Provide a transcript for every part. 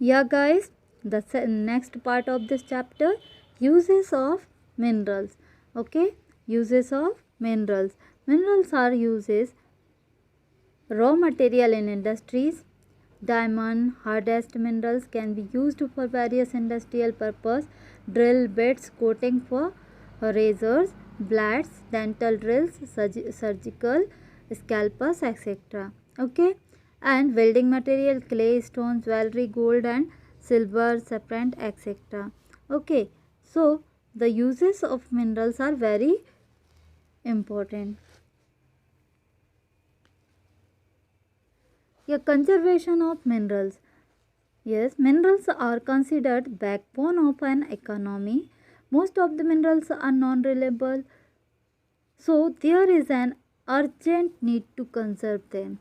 Yeah, guys, the next part of this chapter, uses of minerals. Okay, uses of minerals. Minerals are uses raw material in industries. Diamond, hardest minerals can be used for various industrial purpose. Drill bits, coating for razors, blades, dental drills, surgical scalpels, etc. Okay, and welding material, clay, stones, jewelry, gold and silver, serpent, etc. Okay, so the uses of minerals are very important. Yeah, conservation of minerals. Yes, minerals are considered backbone of an economy. Most of the minerals are non-renewable, so there is an urgent need to conserve them.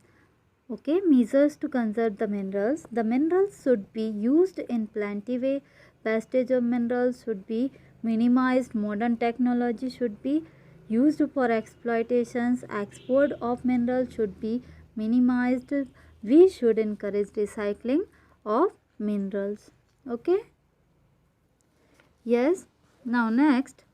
Okay, measures to conserve the minerals. The minerals should be used in plenty way. Wastage of minerals should be minimized. Modern technology should be used for exploitations. Export of minerals should be minimized. We should encourage recycling of minerals. Okay. Yes. Now next,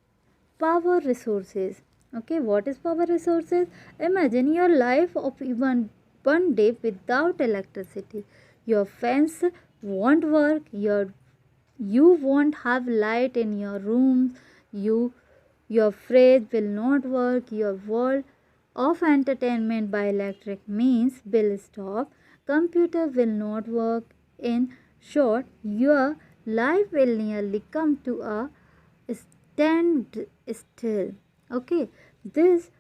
power resources. Okay, what is power resources? Imagine your life of even one day without electricity. Your fans won't work, you won't have light in your room, your fridge will not work, your world of entertainment by electric means will stop, computer will not work. In short, your life will nearly come to a stand still. Okay, this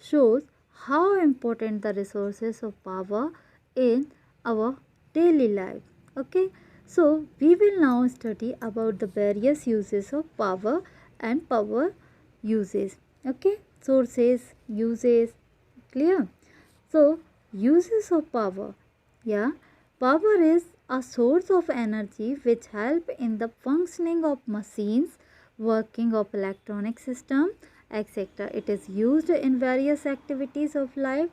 shows how important the resources of power in our daily life. Okay, so we will now study about the various uses of power and power uses. Okay, sources, uses, clear. So uses of power. Yeah, power is a source of energy which help in the functioning of machines, working of electronic system, etc. It is used in various activities of life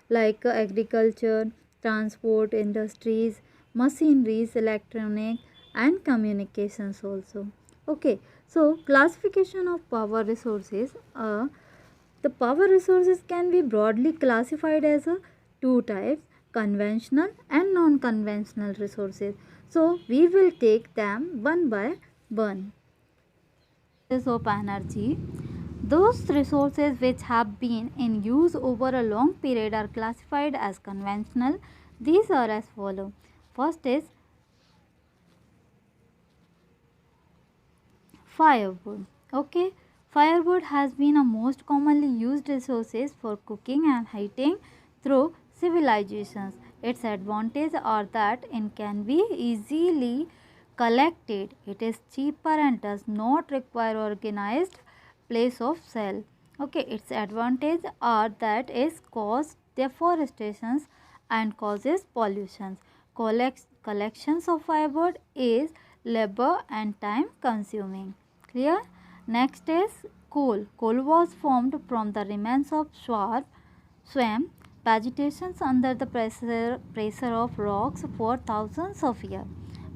like agriculture, transport, industries, machineries, electronic and communications also. Okay, so classification of power resources. The power resources can be broadly classified as a two types, conventional and non-conventional resources. So we will take them one by one. Sources of energy. Those resources which have been in use over a long period are classified as conventional. These are as follow. First is firewood. Okay, firewood has been a most commonly used resources for cooking and heating through civilizations. Its advantages are that it can be easily collected, it is cheaper and does not require organized place of sale. Okay, its advantages are that it causes deforestation and causes pollution. Collections of firewood is labor and time consuming. Clear? Next is coal. Coal was formed from the remains of swamp vegetations under the pressure of rocks for thousands of years.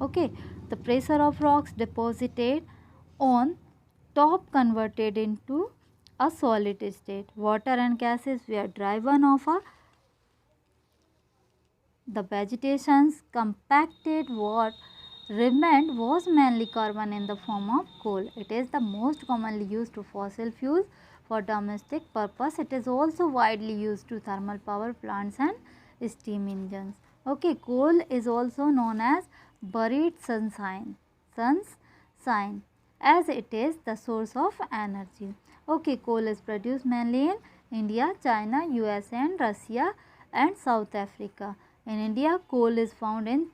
Okay, the pressure of rocks deposited on top converted into a solid state. Water and gases were driven off the vegetations compacted. What remained was mainly carbon in the form of coal. It is the most commonly used fossil fuels for domestic purpose. It is also widely used to thermal power plants and steam engines. Okay, coal is also known as buried sunshine as it is the source of energy. Okay, coal is produced mainly in India, China, USA and Russia and South Africa. In India, coal is found in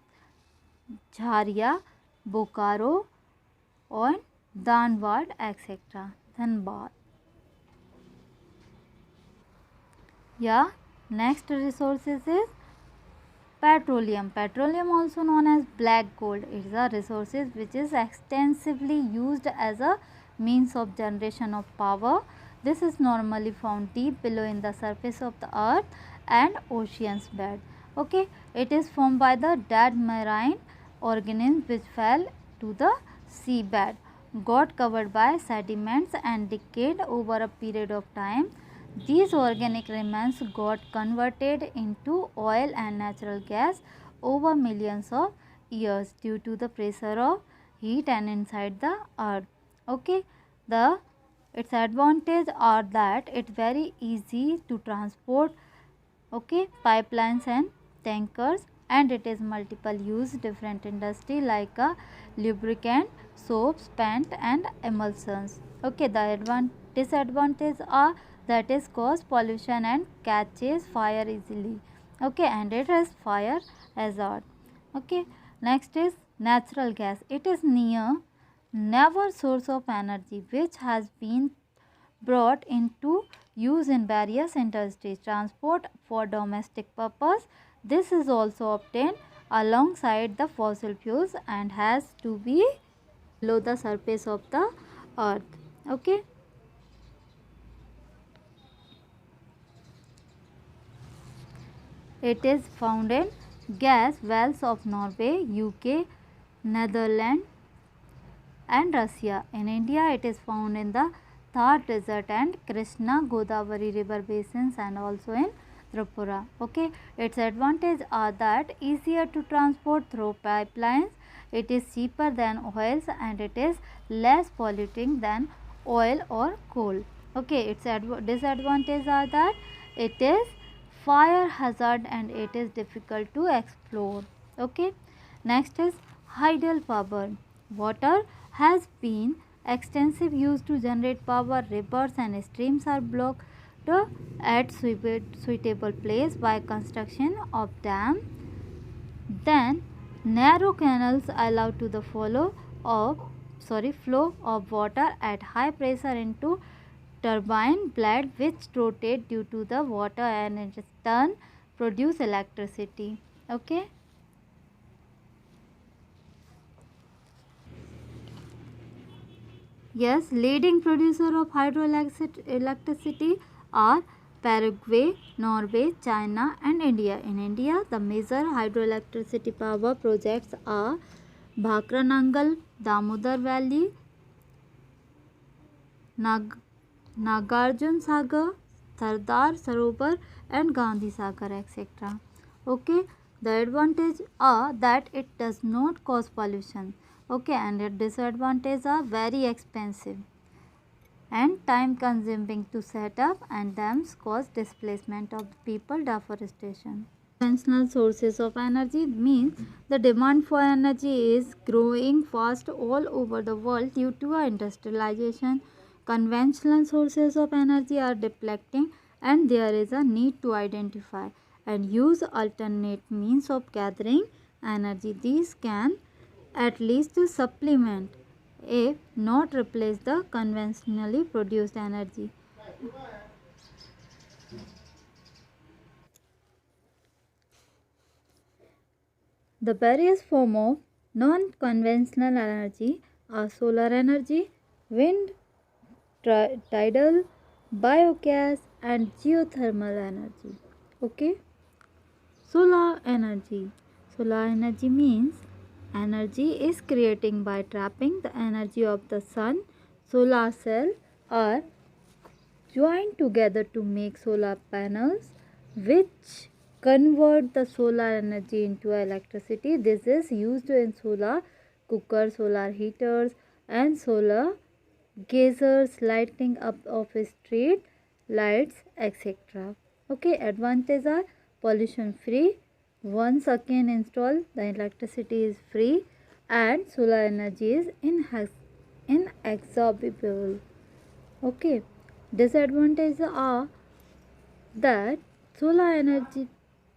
Jharia, Bokaro, and Dhanbad, etc. Dhanbad. Yeah. Next resources is petroleum. Petroleum, also known as black gold, is a resources which is extensively used as a means of generation of power. This is normally found deep below in the surface of the earth and ocean's bed. Okay, it is formed by the dead marine organisms which fell to the seabed, got covered by sediments and decayed over a period of time. These organic remains got converted into oil and natural gas over millions of years due to the pressure of heat and inside the earth. Okay, the its advantage are that it's very easy to transport, okay, pipelines and tankers, and it is multiple use different industry like a lubricant, soaps, paint and emulsions. Okay, the disadvantages are that is cause pollution and catches fire easily. Okay, and it is fire hazard. Okay, next is natural gas. It is never source of energy which has been brought into use in various industries, transport for domestic purpose. This is also obtained alongside the fossil fuels and has to be below the surface of the earth. Okay. It is found in gas wells of Norway, UK, Netherlands and Russia. In India, it is found in the Thar desert and Krishna Godavari river basins and also in Tripura. Okay, its advantages are that easier to transport through pipelines, it is cheaper than oils and it is less polluting than oil or coal. Okay, its disadvantages are that it is fire hazard and it is difficult to explore. Okay, next is hydel power. Water has been extensive use to generate power. Rivers and streams are blocked at suitable place by construction of dam. Then narrow canals allow to the flow of water at high pressure into turbine blade which rotate due to the water and in turn produce electricity. Okay. Yes, leading producer of hydroelectricity are Paraguay, Norway, China and India. In India, the major hydroelectricity power projects are Bhakra Nangal, Damodar Valley, Nagarjun Sagar, Sardar Sarovar and Gandhi Sagar, etc. Okay, the advantage are that it does not cause pollution. Okay, and the disadvantages are very expensive and time consuming to set up, and dams cause displacement of people, deforestation. Conventional sources of energy means the demand for energy is growing fast all over the world due to industrialization. Conventional sources of energy are depleting and there is a need to identify and use alternate means of gathering energy. These can at least supplement, if not replace, the conventionally produced energy. The various forms of non-conventional energy are solar energy, wind, tidal, biogas and geothermal energy. Okay. Solar energy. Solar energy means energy is creating by trapping the energy of the sun. Solar cells are joined together to make solar panels which convert the solar energy into electricity. This is used in solar cookers, solar heaters and solar gazers, lighting up of street lights, etc. Okay, advantages are pollution free. Once again installed, the electricity is free and solar energy is inexhaustible. Okay, disadvantages are that solar energy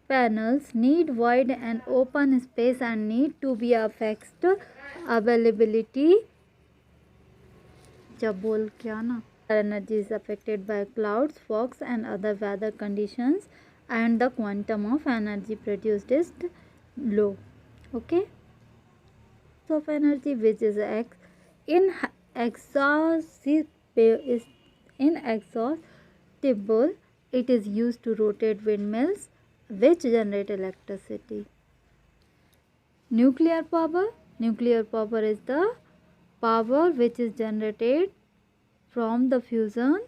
panels need wide and open space and need to be of fixed availability. जब बोल क्या ना, energy is affected by clouds, fogs and other weather conditions and the quantum of energy produced is low. Okay, of energy which is inexhaustible, is inexhaustible. It is used to rotate windmills which generate electricity. Nuclear power. Nuclear power is the power which is generated from the fusion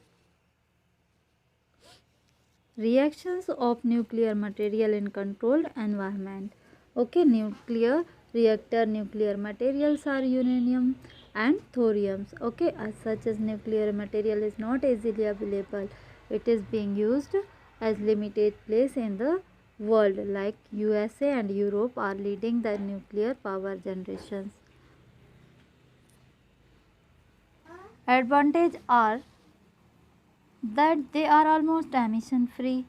reactions of nuclear material in controlled environment. Okay, nuclear reactor nuclear materials are uranium and thoriums. Okay, as such as nuclear material is not easily available. It is being used as limited place in the world, like USA and Europe are leading the nuclear power generations. Advantage are that they are almost emission free.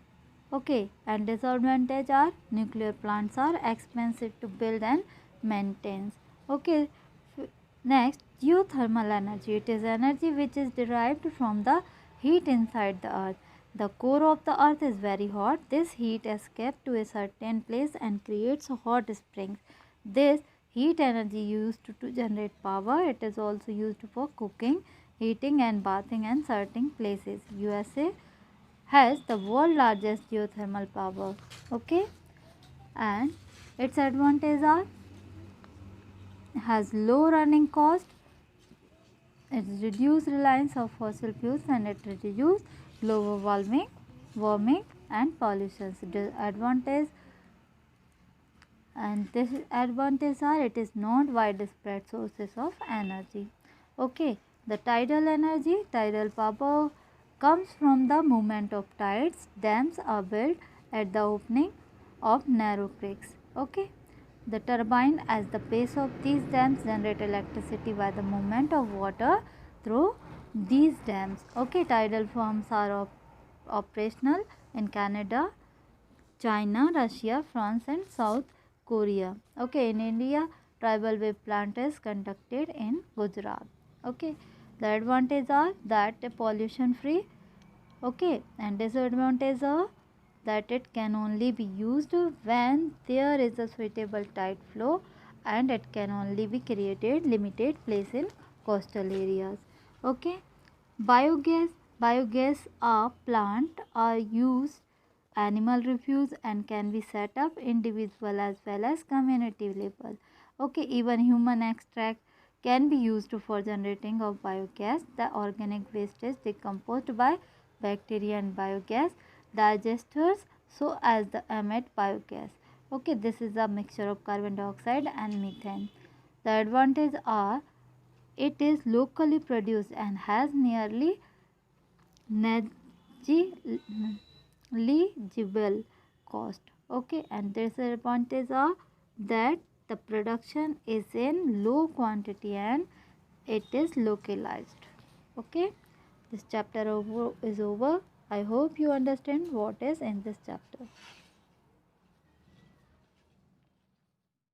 Okay, and disadvantage are nuclear plants are expensive to build and maintain. Okay, next, geothermal energy. It is energy which is derived from the heat inside the earth. The core of the earth is very hot. This heat escapes to a certain place and creates hot springs. This heat energy used to generate power. It is also used for cooking, heating and bathing in certain places. USA has the world largest geothermal power. Okay, and its advantages are has low running cost, it reduces reliance of fossil fuels, and it reduces global warming and pollution. Disadvantage and disadvantages are it is not widespread sources of energy. Okay, the tidal power comes from the movement of tides. Dams are built at the opening of narrow creeks. Okay, the turbine as the base of these dams generate electricity by the movement of water through these dams. Okay, tidal farms are operational in Canada, China, Russia, France and South Korea. Okay, in India, tribal wave plant is conducted in Gujarat. Okay, the advantages are that pollution free. Okay, and disadvantages are that it can only be used when there is a suitable tide flow, and it can only be created limited place in coastal areas. Okay, biogas are plant are used animal refuse and can be set up individual as well as community level. Okay, even human extract can be used for generating of biogas. The organic waste is decomposed by bacteria and biogas digesters so as the emit biogas. Okay, this is a mixture of carbon dioxide and methane. The advantages are it is locally produced and has nearly negligible cost. Okay, and disadvantages are that the production is in low quantity and it is localized. Okay, this chapter is over. I hope you understand what is in this chapter.